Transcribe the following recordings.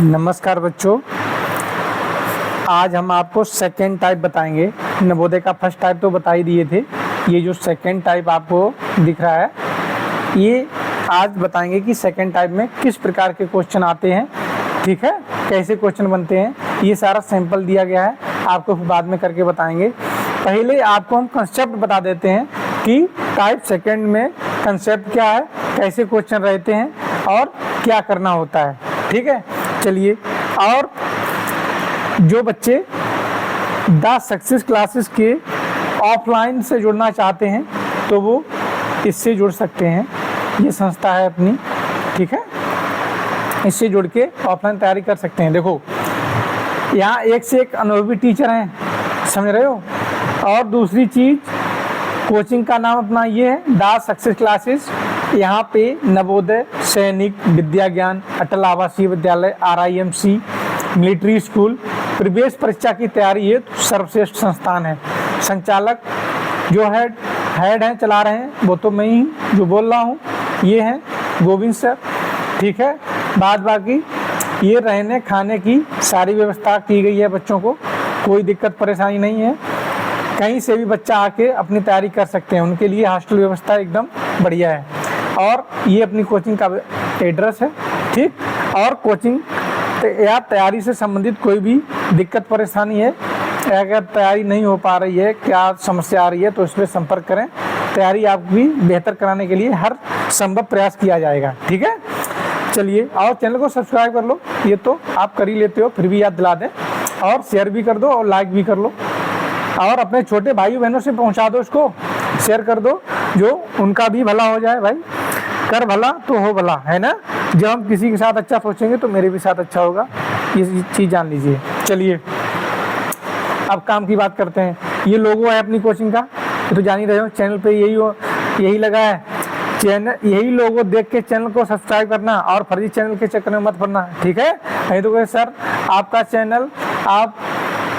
नमस्कार बच्चों, आज हम आपको सेकेंड टाइप बताएंगे। नवोदय का फर्स्ट टाइप तो बता ही दिए थे। ये जो सेकेंड टाइप आपको दिख रहा है, ये आज बताएंगे कि सेकेंड टाइप में किस प्रकार के क्वेश्चन आते हैं, ठीक है, कैसे क्वेश्चन बनते हैं। ये सारा सैंपल दिया गया है, आपको बाद में करके बताएंगे। पहले आपको हम कंसेप्ट बता देते हैं कि टाइप सेकेंड में कंसेप्ट क्या है, कैसे क्वेश्चन रहते हैं और क्या करना होता है, ठीक है। चलिए, और जो बच्चे द सक्सेस क्लासेस के ऑफलाइन से जुड़ना चाहते हैं तो वो इससे जुड़ सकते हैं। ये संस्था है अपनी, ठीक है, इससे जुड़ के ऑफलाइन तैयारी कर सकते हैं। देखो, यहाँ एक से एक अनुभवी टीचर हैं, समझ रहे हो। और दूसरी चीज़, कोचिंग का नाम अपना ये है द सक्सेस क्लासेस। यहाँ पे नवोदय, सैनिक, विद्या ज्ञान, अटल आवासीय विद्यालय, RIMC, मिलिट्री स्कूल, प्रवेश परीक्षा की तैयारी ये सर्वश्रेष्ठ संस्थान है। संचालक जो हेड हैं, चला रहे हैं, वो तो मैं ही जो बोल रहा हूँ, ये हैं गोविंद सर, ठीक है। बाद बाकी ये रहने खाने की सारी व्यवस्था की गई है, बच्चों को कोई दिक्कत परेशानी नहीं है। कहीं से भी बच्चा आके अपनी तैयारी कर सकते हैं, उनके लिए हॉस्टल व्यवस्था एकदम बढ़िया है। और ये अपनी कोचिंग का एड्रेस है, ठीक। और कोचिंग या तैयारी से संबंधित कोई भी दिक्कत परेशानी है, अगर तैयारी नहीं हो पा रही है, क्या समस्या आ रही है, तो इस पर संपर्क करें। तैयारी आपकी बेहतर कराने के लिए हर संभव प्रयास किया जाएगा, ठीक है। चलिए, और चैनल को सब्सक्राइब कर लो, ये तो आप कर ही लेते हो, फिर भी याद दिला दें। और शेयर भी कर दो और लाइक भी कर लो, और अपने छोटे भाई बहनों से पहुंचा दो, इसको शेयर कर दो, जो उनका भी भला हो जाए। भाई, कर भला तो हो भला, है ना। जब हम किसी के साथ अच्छा सोचेंगे तो मेरे भी साथ अच्छा होगा, ये चीज़ जान लीजिए। चलिए, अब काम की बात करते हैं। ये लोगो है अपनी कोचिंग का, ये तो जान ही रहे हो। चैनल पे यही लगा है, चैनल यही लोगो देख के चैनल को सब्सक्राइब करना और फर्जी चैनल के चक्कर में मत पड़ना, ठीक है। नहीं तो कहे सर आपका चैनल, आप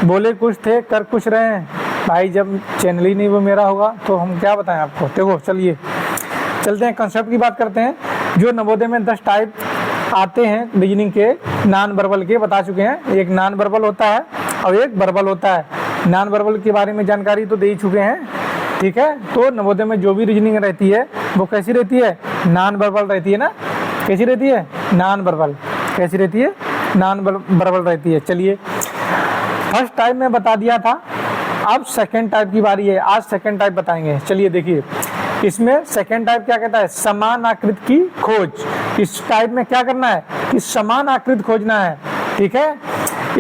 बोले कुछ थे कर कुछ रहे हैं। भाई, जब चैनल ही नहीं वो मेरा होगा तो हम क्या बताएं आपको। देखो, चलिए चलते हैं, कंसेप्ट की बात करते हैं। जो नवोदय में 10 टाइप आते हैं रीजनिंग के, नॉन वर्बल के बता चुके हैं। एक नॉन वर्बल होता है और एक वर्बल होता है। नॉन वर्बल के बारे में जानकारी तो दे ही चुके हैं, ठीक है। तो नवोदय में जो भी रीजनिंग रहती है वो कैसी रहती है, नॉन वर्बल रहती है ना। कैसी रहती है, नॉन वर्बल। कैसी रहती है, नॉन वर्बल रहती है। चलिए, फर्स्ट टाइप में बता दिया था, अब सेकेंड टाइप की बारी है। आज सेकेंड टाइप बताएंगे। चलिए देखिए, इसमें सेकेंड टाइप क्या कहता है, समान आकृति की खोज। इस टाइप में क्या करना है कि समान आकृति खोजना है, ठीक है।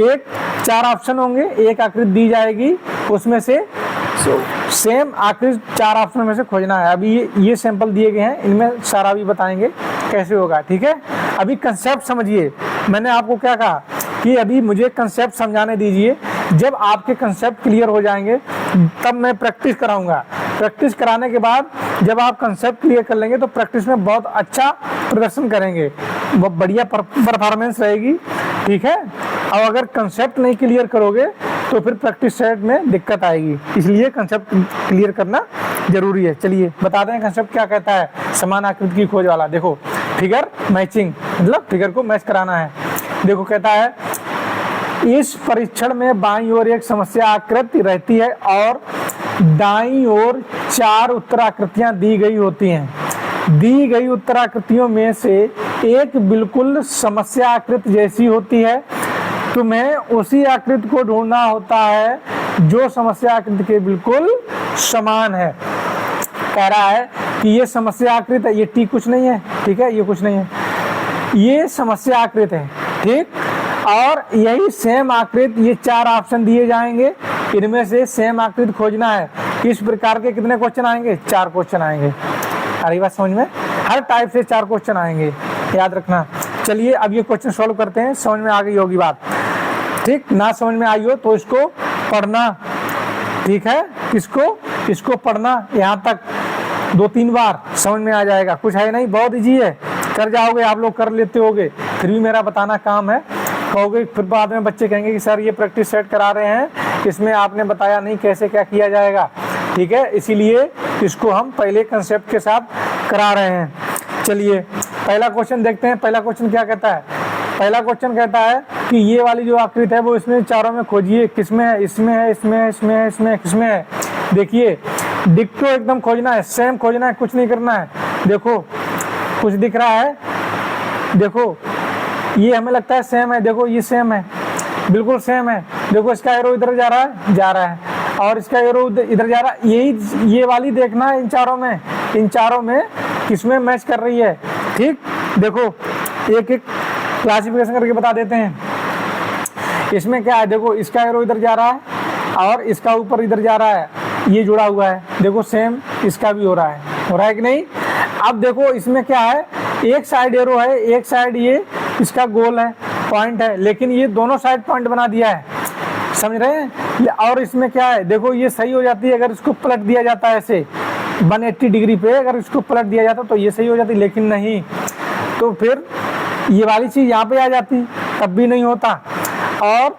एक 4 ऑप्शन होंगे, एक आकृति दी जाएगी, उसमें से सेम आकृति 4 ऑप्शन में से खोजना है। अभी ये सैंपल दिए गए हैं, इनमें सारा भी बताएंगे कैसे होगा, ठीक है। अभी कंसेप्ट समझिए। मैंने आपको क्या कहा कि अभी मुझे कंसेप्ट समझाने दीजिए। जब आपके कंसेप्ट क्लियर हो जाएंगे तब मैं प्रैक्टिस कराऊंगा। प्रैक्टिस कराने के बाद जब आप कंसेप्ट क्लियर कर लेंगे तो प्रैक्टिस में बहुत अच्छा प्रदर्शन करेंगे, बहुत बढ़िया परफॉर्मेंस रहेगी, ठीक है। और अगर कंसेप्ट नहीं क्लियर करोगे तो फिर प्रैक्टिस सेट में दिक्कत आएगी, इसलिए कंसेप्ट क्लियर करना जरूरी है। चलिए बताते हैं कंसेप्ट क्या कहता है समान आकृति की खोज वाला। देखो, फिगर मैचिंग, मतलब फिगर को मैच कराना है। देखो, कहता है इस परीक्षण में बाईं ओर एक समस्या आकृति रहती है और दाईं ओर 4 उत्तराकृतियां दी गई होती हैं। दी गई उत्तराकृतियों में से एक बिल्कुल समस्या आकृति जैसी होती है। तुम्हें उसी आकृति को ढूंढना होता है जो समस्या आकृति के बिल्कुल समान है। कह रहा है कि ये समस्या आकृति है, ये टी कुछ नहीं है, ठीक है, ये कुछ नहीं है, ये समस्या आकृति है, ठीक। और यही सेम आकृति, ये 4 ऑप्शन दिए जाएंगे, इनमें से सेम आकृति खोजना है। इस प्रकार के कितने क्वेश्चन आएंगे, 4 क्वेश्चन आएंगे। अरे बात समझ में, हर टाइप से 4 क्वेश्चन आएंगे, याद रखना। चलिए, अब ये क्वेश्चन सॉल्व करते हैं। समझ में आ गई होगी बात, ठीक। ना समझ में आई हो तो इसको पढ़ना, ठीक है। इसको पढ़ना, यहाँ तक 2-3 बार समझ में आ जाएगा। कुछ है नहीं, बहुत ईजी है, कर जाओगे आप लोग, कर लेते होगे। फिर भी मेरा बताना काम है, कहोगे फिर बाद में बच्चे कहेंगे कि सर ये प्रैक्टिस सेट करा रहे हैं, इसमें आपने बताया नहीं कैसे क्या किया जाएगा, ठीक है। इसीलिए इसको हम पहले कंसेप्ट के साथ करा रहे हैं। चलिए पहला क्वेश्चन देखते हैं। पहला क्वेश्चन क्या कहता है, पहला क्वेश्चन कहता है कि ये वाली जो आकृति है वो इसमें चारों में खोजिए, किसमें है, इसमें है, इसमें है, इसमें है, इसमें है, किसमें है। देखिए डिक्टो एकदम खोजना है, सेम खोजना है, कुछ नहीं करना है। देखो कुछ दिख रहा है, देखो ये हमें लगता है सेम है, देखो ये सेम है, बिल्कुल सेम है। देखो इसका एरो इधर जा रहा है और इसका एरो इधर जा रहा है। यही ये वाली देखना है, इन चारों में किसमें मैच कर रही है। ठीक, देखो एक एक क्लासिफिकेशन करके बता देते हैं। इसमें क्या है, देखो इसका एरो इधर जा रहा है और इसका ऊपर इधर जा रहा है, ये जुड़ा हुआ है। देखो सेम इसका भी हो रहा है कि नहीं। अब देखो इसमें क्या है, एक साइड एरो है, एक साइड ये इसका गोल है, पॉइंट है, लेकिन ये दोनों साइड पॉइंट बना दिया है, समझ रहे हैं। और इसमें क्या है, देखो ये सही हो जाती है अगर इसको पलट दिया जाता है ऐसे 180 डिग्री पे, अगर इसको पलट दिया जाता तो ये सही हो जाती, लेकिन नहीं, तो फिर ये वाली चीज़ यहाँ पे आ जाती, तब भी नहीं होता। और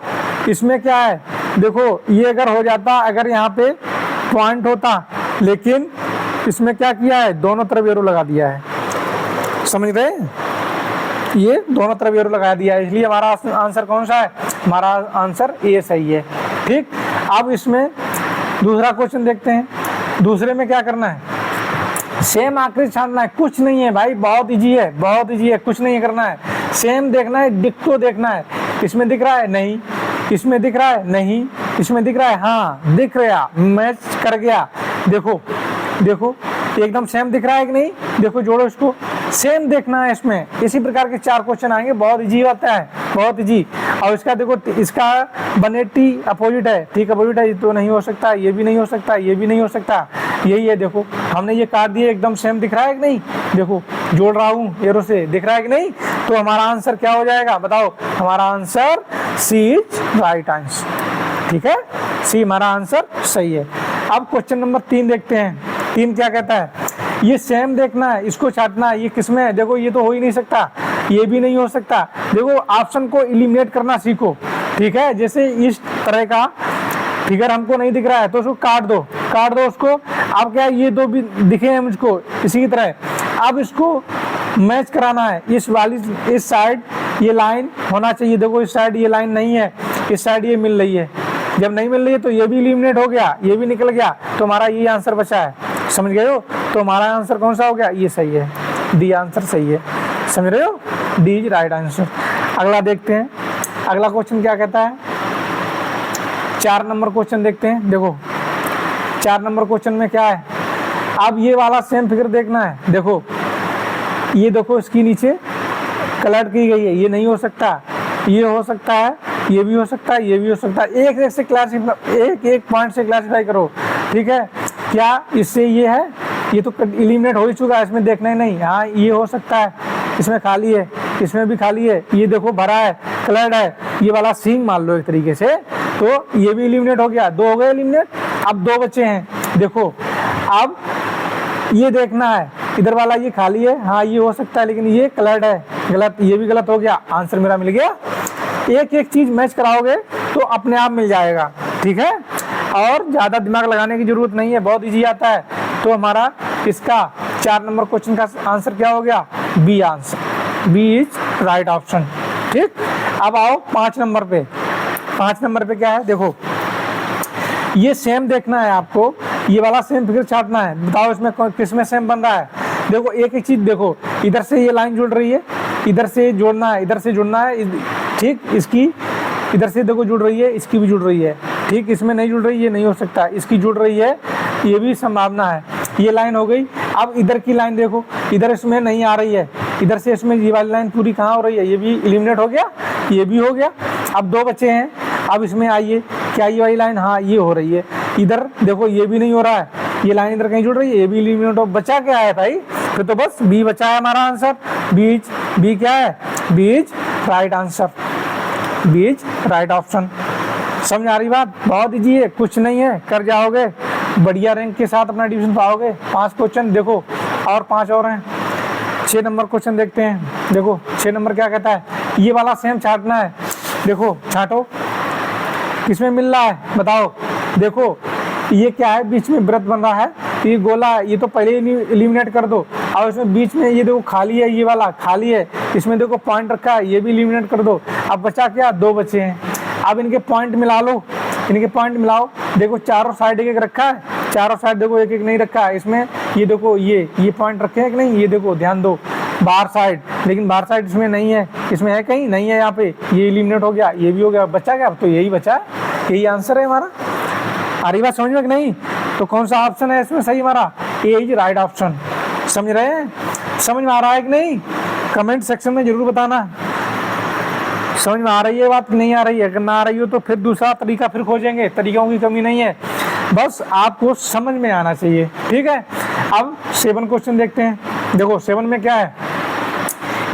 इसमें क्या है, देखो ये अगर हो जाता, अगर यहाँ पे पॉइंट होता, लेकिन इसमें क्या किया है, दोनों तरफ एरो लगा दिया है, समझ रहे हैं, ये दोनों तरफ एरो लगा दिया है, इसलिए हमारा आंसर कौन सा है, हमारा आंसर ए सही है। ठीक, अब इसमें दूसरा क्वेश्चन देखते हैं। दूसरे में क्या करना है, सेम आकृति छांटना है, कुछ नहीं है भाई, बहुत इजी है, कुछ नहीं करना है, सेम देखना है, डिक्टो देखना है। इसमें दिख रहा है, नहीं, इसमें दिख रहा है, नहीं, इसमें दिख रहा है, हाँ दिख रहा, मैच कर गया। देखो एकदम सेम दिख रहा है कि नहीं, देखो जोड़ो इसको, सेम देखना है इसमें। इसी प्रकार के 4 क्वेश्चन आएंगे, बहुत इजी होता है, बहुत इजी। और इसका देखो, इसका 180 अपोजिट है, ठीक अपोजिट है, ये तो नहीं हो सकता, ये भी नहीं हो सकता, ये भी नहीं हो सकता, यही है। देखो हमने ये काट दिए, एकदम सेम दिख रहा है कि नहीं, देखो जोड़ रहा हूँ एरो से, दिख रहा है कि नहीं। तो हमारा आंसर क्या हो जाएगा, बताओ, हमारा answer C is right answer. ठीक है, सी हमारा आंसर सही है। अब क्वेश्चन नंबर 3 देखते हैं। 3 क्या कहता है, ये सेम देखना है, इसको छांटना है, ये किसमें है, देखो ये तो हो ही नहीं सकता, ये भी नहीं हो सकता। देखो ऑप्शन को एलिमिनेट करना सीखो, ठीक है। जैसे इस तरह का फिगर हमको नहीं दिख रहा है तो उसको काट दो उसको। अब क्या है, ये दो भी दिखे हैं मुझको इसी की तरह, अब इसको मैच कराना है। इस साइड ये लाइन होना चाहिए, देखो इस साइड ये लाइन नहीं है, इस साइड ये मिल रही है। जब नहीं मिल रही है तो ये भी एलिमिनेट हो गया, ये भी निकल गया, तो हमारा ये आंसर बचा है, समझ गए हो। तो हमारा आंसर कौन सा हो गया, ये सही है, डी आंसर सही है, समझ रहे हो, डी इज राइट आंसर। अगला देखते हैं, अगला क्वेश्चन क्या कहता है, 4 नंबर क्वेश्चन देखते हैं। देखो 4 नंबर क्वेश्चन में क्या है, अब ये वाला सेम फिगर देखना है। देखो ये देखो, इसकी नीचे कलर की गई है, ये नहीं हो सकता, ये हो सकता है, ये भी हो सकता है, ये भी हो सकता है। एक से क्लासिफाई, एक पॉइंट से क्लासिफाई करो, ठीक है। क्या इससे ये है, ये तो एलिमिनेट हो ही चुका है, इसमें देखना ही नहीं। हाँ ये हो सकता है, इसमें खाली है, इसमें भी खाली है, ये देखो भरा है, कलर्ड है, ये वाला सींग मान लो एक तरीके से, तो ये भी एलिमिनेट हो गया, 2 हो गए एलिमिनेट। अब 2 बचे हैं, देखो अब ये देखना है, इधर वाला ये खाली है, हाँ ये हो सकता है, लेकिन ये कलर्ड है, गलत, ये भी गलत हो गया, आंसर मेरा मिल गया। एक चीज मैच कराओगे तो अपने आप मिल जाएगा, ठीक है, और ज्यादा दिमाग लगाने की जरूरत नहीं है, बहुत इजी आता है। तो हमारा इसका 4 नंबर क्वेश्चन का आंसर क्या हो गया, B answer, B is right option. ठीक, अब आओ 5 नंबर पे। 5 नंबर पे क्या है, देखो ये सेम देखना है आपको, ये वाला सेम फिगर छांटना है, बताओ इसमें किसमें सेम बन रहा है। देखो एक चीज देखो, इधर से ये लाइन जुड़ रही है, इधर से जोड़ना है, इधर से जुड़ना है, ठीक, इसकी इधर से देखो जुड़ रही है, इसकी भी जुड़ रही है, ठीक, इसमें नहीं जुड़ रही, ये नहीं हो सकता, इसकी जुड़ रही है, ये भी संभावना है, ये लाइन हो गई। अब इधर की लाइन देखो, इधर इसमें नहीं आ रही है, इधर से इसमें ये वाली लाइन पूरी कहाँ हो रही है, ये भी एलिमिनेट हो गया, ये भी हो गया। अब 2 बचे हैं, अब इसमें आइए, क्या ये वाली लाइन, हाँ ये हो रही है, इधर देखो ये भी नहीं हो रहा है, ये लाइन इधर कहीं जुड़ रही है, ये भी एलिमिनेट हो, बचा क्या है भाई, फिर तो बस बी बचा है हमारा आंसर। बी क्या है, B is right answer, B is right option. समझ आ रही बात, बहुत इजी है, कुछ नहीं है, कर जाओगे, बढ़िया रैंक के साथ अपना डिवीजन पाओगे। 5 क्वेश्चन देखो, और 5 और हैं। 6 नंबर क्वेश्चन देखते हैं। देखो 6 नंबर क्या कहता है, ये वाला सेम छांटना है, देखो छांटो, किसमें मिल रहा है बताओ। देखो ये क्या है, बीच में वृत्त बन रहा है, ये गोला है, ये तो पहले ही एलिमिनेट कर दो। अब इसमें बीच में ये देखो खाली है, ये वाला खाली है, इसमें देखो पॉइंट रखा है, ये भी एलिमिनेट कर दो। अब बचा क्या, 2 बचे हैं। अब इनके पॉइंट मिला लो, इनके पॉइंट मिलाओ। देखो चारों साइड एक एक रखा है, चारों साइड देखो एक एक नहीं रखा है। इसमें ये देखो ये पॉइंट रखे हैं कि नहीं, ये देखो ध्यान दो बाहर साइड, लेकिन बाहर साइड इसमें नहीं है, इसमें है कहीं नहीं है, यहाँ पे ये एलिमिनेट हो गया, ये भी हो गया। बचा क्या, अब तो यही बचा, यही आंसर है हमारा। आ रही बात समझ में कि नहीं? तो कौन सा ऑप्शन है इसमें सही हमारा? ए इज राइट ऑप्शन। समझ रहे हैं? समझ में आ रहा है कि नहीं? कमेंट सेक्शन में जरूर बताना समझ में आ रही है बात, नहीं आ रही है। अगर ना आ रही हो तो फिर दूसरा तरीका फिर खोजेंगे, तरीकों की कमी नहीं है, बस आपको समझ में आना चाहिए। ठीक है, अब 7 क्वेश्चन देखते हैं। देखो 7 में क्या है,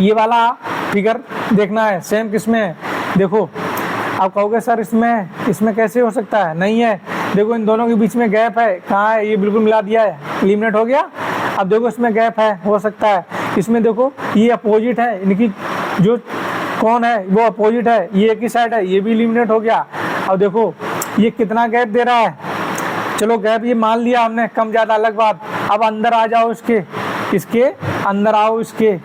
ये वाला फिगर देखना है, सेम किसमें है। देखो आप कहोगे सर इसमें कैसे हो सकता है, नहीं है। देखो इन दोनों के बीच में गैप है, कहाँ है, ये बिल्कुल मिला दिया है, एलिमिनेट हो गया। अब देखो इसमें गैप है, हो सकता है इसमें देखो ये अपोजिट है, इनकी जो कौन है वो अपोजिट है, ये एक ही साइड है, ये भी एलिमिनेट हो गया। अब देखो ये कितना गैप दे रहा है, चलो गैप ये मान लिया हमने, कम ज़्यादा अलग बात। अब अंदर आ जाओ इसके अंदर आओ इसके,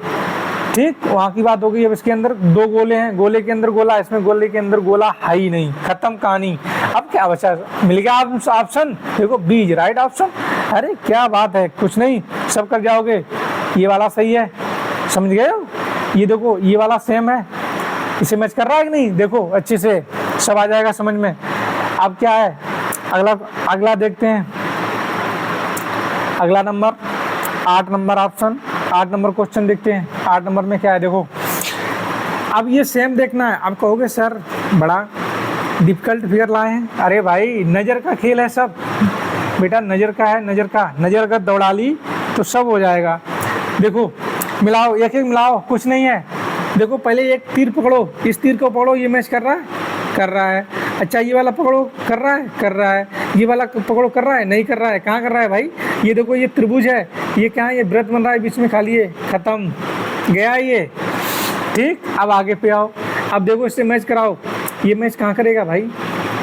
ठीक, वहाँ की बात हो गई। अब इसके अंदर 2 गोले हैं, गोले के अंदर गोला, इसमें गोले के अंदर गोला है ही नहीं, खत्म कहानी। अब क्या बचा, मिल गया ऑप्शन, देखो बी इज राइट ऑप्शन। अरे क्या बात है, कुछ नहीं सब कर जाओगे। ये वाला सही है, समझ गए हो? ये देखो ये वाला सेम है, इसे मैच कर रहा है कि नहीं, देखो अच्छे से सब आ जाएगा समझ में। अब क्या है, अगला देखते हैं। अगला number 8 number option, 8 number question देखते हैं। 8 नंबर में क्या है, देखो अब ये सेम देखना है। आप कहोगे सर बड़ा डिफिकल्ट फिगर लाए हैं। अरे भाई नज़र का खेल है सब बेटा, नज़र का है, नज़र अगर दौड़ा ली तो सब हो जाएगा। देखो मिलाओ, एक एक मिलाओ, कुछ नहीं है। देखो पहले एक तीर पकड़ो, इस तीर को पकड़ो, ये मैच कर रहा है। अच्छा ये वाला पकड़ो, कर रहा है। ये वाला पकड़ो, कर रहा है, नहीं कर रहा है। कहाँ कर रहा है भाई, ये देखो ये त्रिभुज है, ये क्या है, ये वृत्त बन रहा है, बीच में खाली है, खत्म गया ये। ठीक, अब आगे पे आओ, अब देखो इससे मैच कराओ। ये मैच कहाँ करेगा भाई,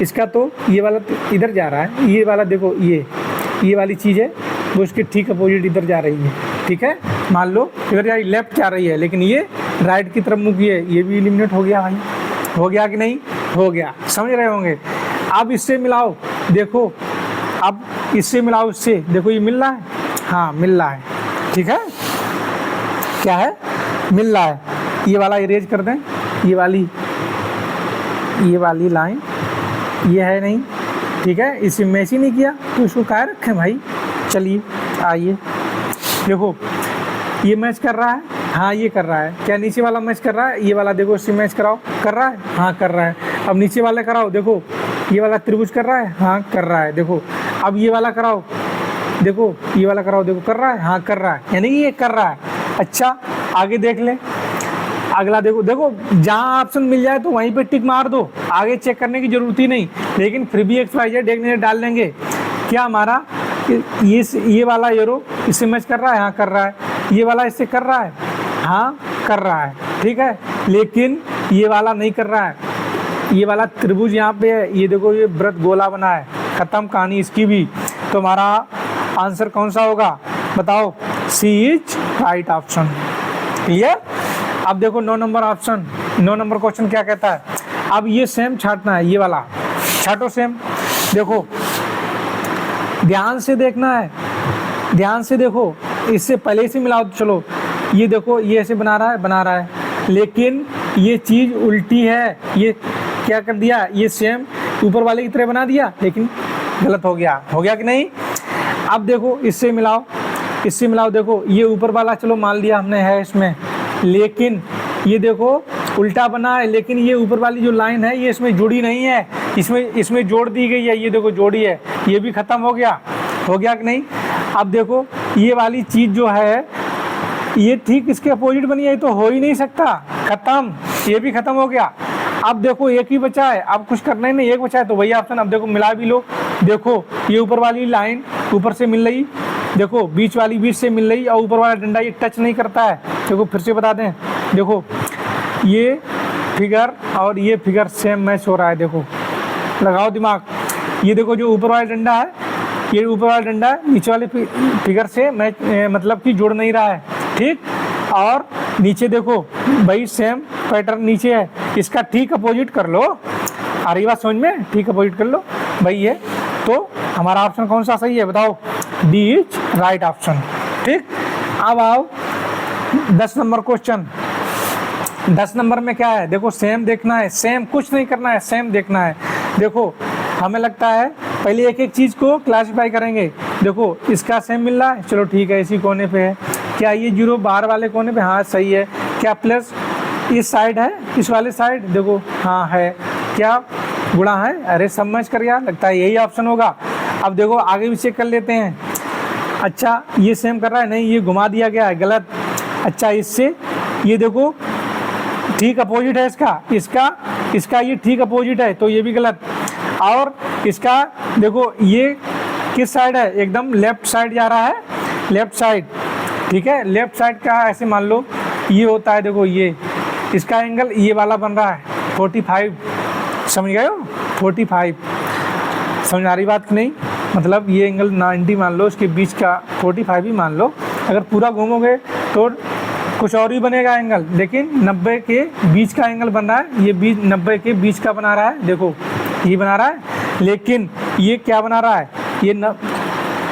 इसका तो ये वाला तो इधर जा रहा है, ये वाला देखो ये वाली चीज़ है वो इसके ठीक अपोजिट इधर जा रही है। ठीक है, मान लो इधर जा लेफ्ट जा रही है, लेकिन ये राइट की तरफ मुखी है, ये भी एलिमिनेट हो गया भाई। हो गया कि नहीं, हो गया, समझ रहे होंगे। अब इससे मिलाओ, देखो अब इससे मिलाओ, इससे देखो ये मिल रहा है, हाँ मिल रहा है। ठीक है, क्या है, मिल रहा है। ये वाला इरेज कर दें, ये वाली लाइन ये है नहीं, ठीक है, इसे मैच ही नहीं किया तो इसको क्या रखें भाई। चलिए आइए, देखो ये मैच कर रहा है, हाँ ये कर रहा है। क्या नीचे वाला मैच कर रहा है, ये वाला देखो इससे मैच कराओ, कर रहा है, हाँ कर रहा है। अब नीचे वाले कराओ, देखो ये वाला त्रिभुज कर रहा है, हाँ कर रहा है। देखो अब ये वाला कराओ, देखो ये वाला कराओ, देखो कर रहा है, हाँ कर रहा है, यानी ये कर रहा है। अच्छा आगे देख ले, अगला देखो जहाँ ऑप्शन मिल जाए तो वहीं पे टिक मार दो, आगे चेक करने की जरूरत ही नहीं। लेकिन फिर भी XYZ देखने डाल देंगे। क्या हमारा ये वाला एरो इससे मैच कर रहा है, हाँ कर रहा है। ये वाला इससे कर रहा है, हाँ कर रहा है, ठीक है। लेकिन ये वाला नहीं कर रहा है, ये वाला त्रिभुज यहाँ पे है, ये देखो ये वृत्त गोला बना है, खत्म कहानी इसकी भी। तो हमारा आंसर कौन सा होगा बताओ, सी इज राइट ऑप्शन। क्लियर। अब देखो 9 नंबर ऑप्शन, 9 नंबर क्वेश्चन क्या कहता है। अब ये सेम छाटना है, ये वाला छाटो सेम। देखो ध्यान से देखना है, ध्यान से देखो, इससे पहले से मिलाओ। चलो ये देखो ये ऐसे बना रहा है, लेकिन ये चीज़ उल्टी है। ये क्या कर दिया, ये सेम ऊपर वाले की तरह बना दिया, लेकिन गलत हो गया कि नहीं। अब देखो इससे मिलाओ, इससे मिलाओ। देखो ये ऊपर वाला चलो मान लिया हमने है इसमें, लेकिन ये देखो उल्टा बना है, लेकिन ये ऊपर वाली जो लाइन है ये इसमें जुड़ी नहीं है, इसमें जोड़ दी गई है। ये देखो जोड़ी है, ये भी खत्म हो गया कि नहीं। अब देखो ये वाली चीज़ जो है ये ठीक इसके अपोजिट बनी है, तो हो ही नहीं सकता, खत्म, ये भी खत्म हो गया। अब देखो एक ही बचा है, अब कुछ करना ही नहीं, एक बचा है तो वही ऑप्शन। अब देखो मिला भी लो, देखो ये ऊपर वाली लाइन ऊपर से मिल रही, देखो बीच वाली बीच से मिल रही, और ऊपर वाला डंडा ये टच नहीं करता है। देखो फिर से बता दें, देखो ये फिगर और ये फिगर सेम मैच हो रहा है। देखो लगाओ दिमाग, ये देखो जो ऊपर वाला डंडा है ये ऊपर वाला डंडा नीचे वाले फिगर से मैच मतलब कि जुड़ नहीं रहा है, ठीक। और नीचे देखो भाई सेम पैटर्न नीचे है, इसका ठीक अपोजिट कर लो। आ रही बात समझ में? ठीक अपोजिट कर लो भाई ये। तो हमारा ऑप्शन कौन सा सही है बताओ? डी इज राइट ऑप्शन, ठीक। अब आओ 10 नंबर क्वेश्चन। 10 नंबर में क्या है देखो, सेम देखना है, सेम कुछ नहीं करना है, सेम देखना है। देखो हमें लगता है पहले एक एक चीज़ को क्लासिफाई करेंगे। देखो इसका सेम मिल रहा है, चलो ठीक है, इसी कोने पे है। क्या ये 0 बाहर वाले कोने पे? हाँ सही है। क्या प्लस इस साइड है, इस वाले साइड? देखो हाँ है। क्या गुणा है? अरे सब मैच कर गया, लगता है यही ऑप्शन होगा। अब देखो आगे भी चेक कर लेते हैं। अच्छा ये सेम कर रहा है, नहीं ये घुमा दिया गया है, गलत। अच्छा इससे ये देखो ठीक अपोजिट है इसका ये ठीक अपोजिट है, तो ये भी गलत। और इसका देखो ये किस साइड है? एकदम लेफ्ट साइड जा रहा है, लेफ्ट साइड, ठीक है। लेफ्ट साइड का ऐसे मान लो ये होता है, देखो ये इसका एंगल ये वाला बन रहा है 45, समझ गए हो? 45 समझ आ रही बात की नहीं? मतलब ये एंगल 90 मान लो, इसके बीच का 45 ही मान लो। अगर पूरा घूमोगे तो कुछ और ही बनेगा एंगल, लेकिन 90 के बीच का एंगल बन रहा है। ये 90 के बीच का बना रहा है, देखो ये बना रहा है। लेकिन ये क्या बना रहा है? ये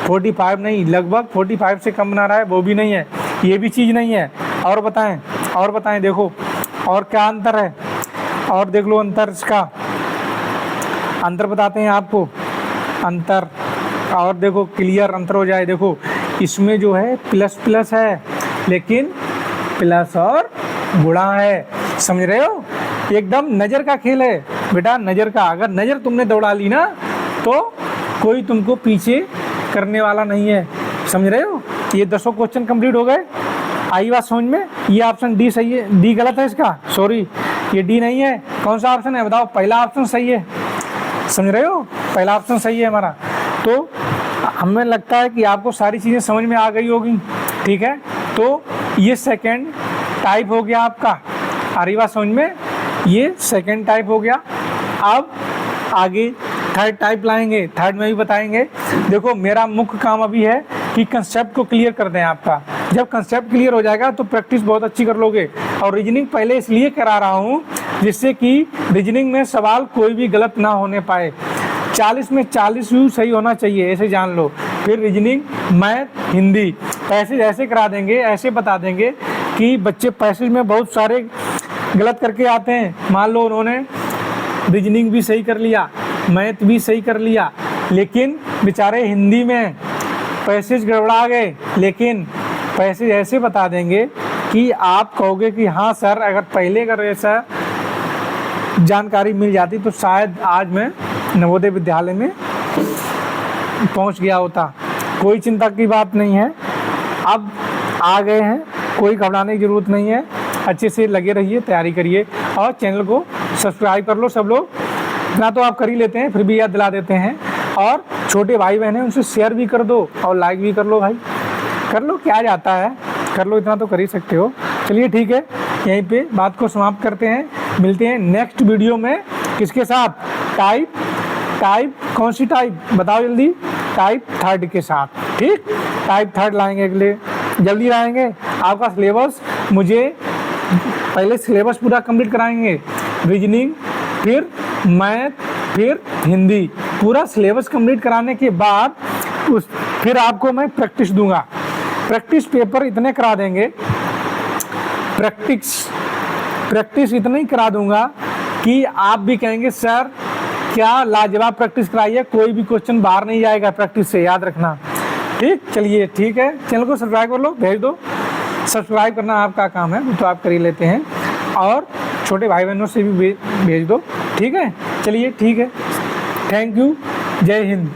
45 नहीं, लगभग 45 से कम बना रहा है, वो भी नहीं है, ये भी चीज़ नहीं है। और बताएं देखो और क्या अंतर है, और देख लो अंतर। इसका अंतर बताते हैं आपको, अंतर। और देखो क्लियर अंतर हो जाए। देखो इसमें जो है प्लस प्लस है, लेकिन प्लस और गुणा है, समझ रहे हो? एकदम नज़र का खेल है बेटा, नज़र का। अगर नज़र तुमने दौड़ा ली ना तो कोई तुमको पीछे करने वाला नहीं है, समझ रहे हो? ये 10 क्वेश्चन कंप्लीट हो गए। आई बात समझ में? ये ऑप्शन डी सही है, डी गलत है इसका, सॉरी ये डी नहीं है। कौन सा ऑप्शन है बताओ? पहला ऑप्शन सही है, समझ रहे हो? पहला ऑप्शन सही है हमारा। तो हमें लगता है कि आपको सारी चीज़ें समझ में आ गई होगी, ठीक है। तो ये सेकंड टाइप हो गया आपका, आ रही बात समझ में? ये सेकंड टाइप हो गया। अब आगे थर्ड टाइप लाएंगे, थर्ड में भी बताएंगे। देखो मेरा मुख्य काम अभी है कि कंसेप्ट को क्लियर कर दें आपका। जब कंसेप्ट क्लियर हो जाएगा तो प्रैक्टिस बहुत अच्छी कर लोगे। और रीजनिंग पहले इसलिए करा रहा हूँ जिससे कि रीजनिंग में सवाल कोई भी गलत ना होने पाए। 40 में 40 व्यू सही होना चाहिए, ऐसे जान लो। फिर रीजनिंग, मैथ, हिंदी पैसेज ऐसे करा देंगे, ऐसे बता देंगे कि बच्चे पैसेज में बहुत सारे गलत करके आते हैं। मान लो उन्होंने रीजनिंग भी सही कर लिया, मैथ भी सही कर लिया, लेकिन बेचारे हिंदी में पैसेज गड़बड़ा गए। लेकिन पैसेज ऐसे बता देंगे कि आप कहोगे कि हाँ सर, अगर पहले अगर ऐसा जानकारी मिल जाती तो शायद आज मैं नवोदय विद्यालय में पहुंच गया होता। कोई चिंता की बात नहीं है, अब आ गए हैं, कोई घबराने की ज़रूरत नहीं है। अच्छे से लगे रहिए, तैयारी करिए और चैनल को सब्सक्राइब कर लो सब लोग। इतना तो आप कर ही लेते हैं, फिर भी याद दिला देते हैं। और छोटे भाई बहन हैं उनसे शेयर भी कर दो और लाइक भी कर लो भाई, कर लो, क्या जाता है, कर लो, इतना तो कर ही सकते हो। चलिए ठीक है, यहीं पे बात को समाप्त करते हैं। मिलते हैं नेक्स्ट वीडियो में, किसके साथ? टाइप कौन सी टाइप बताओ जल्दी? टाइप थर्ड के साथ, ठीक। टाइप थर्ड लाएंगे अगले, जल्दी लाएंगे। आपका सिलेबस, मुझे पहले सिलेबस पूरा कंप्लीट कराएंगे, रीजनिंग, फिर मैथ, फिर हिंदी, पूरा सिलेबस कंप्लीट कराने के बाद फिर आपको मैं प्रैक्टिस दूंगा। प्रैक्टिस पेपर इतने करा देंगे, प्रैक्टिस इतनी करा दूंगा कि आप भी कहेंगे सर क्या लाजवाब प्रैक्टिस कराई है, कोई भी क्वेश्चन बाहर नहीं जाएगा प्रैक्टिस से, याद रखना, ठीक। चलिए ठीक है, चैनल को सब्सक्राइब कर लो, भेज दो। सब्सक्राइब करना आपका काम है, वो तो आप कर ही लेते हैं, और छोटे भाई बहनों से भी भेज दो, ठीक है। चलिए ठीक है, थैंक यू, जय हिंद।